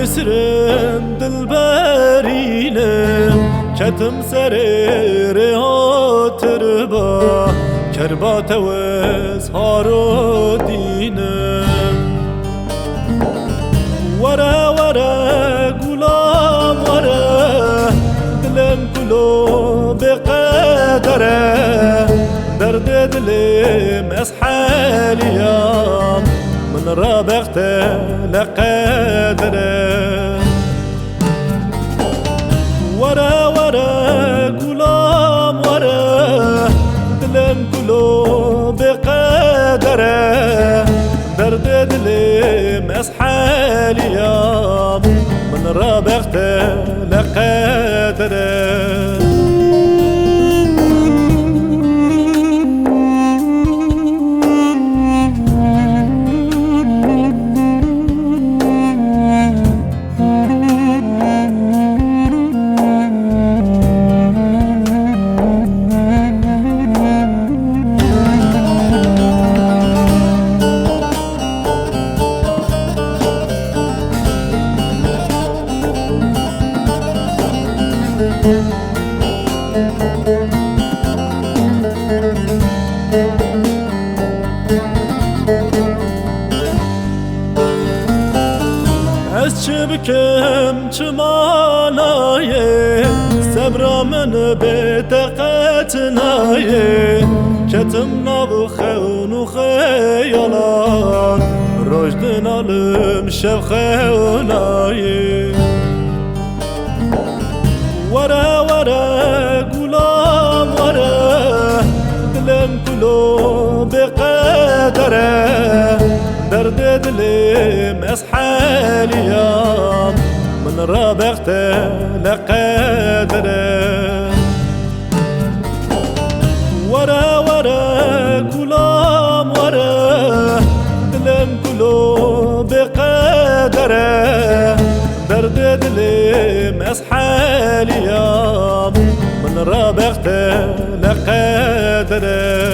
سرم دلبرینم کتم سر رهاتر با کربات وز هارو دینم ورا ورا گلام ورا دلم کلو بقدره درد دلم از حاليام من رابغت لقدره ورا ورا غلام ورا دلم كلو بقدره درد دلم از حاليام من رابغت لقدره از چه بکم چه مانایه صبر من به طاقت نایه کتم ناب خون و خیالان رشد نالم شب خونایه ورا ورا گلام ورا دلم کلو بقدره درد دلم از حاليام من رابغت لقدره ورا ورا غلام ورا دلم كلو بقدره درد دلم از حاليام من رابغت لقدره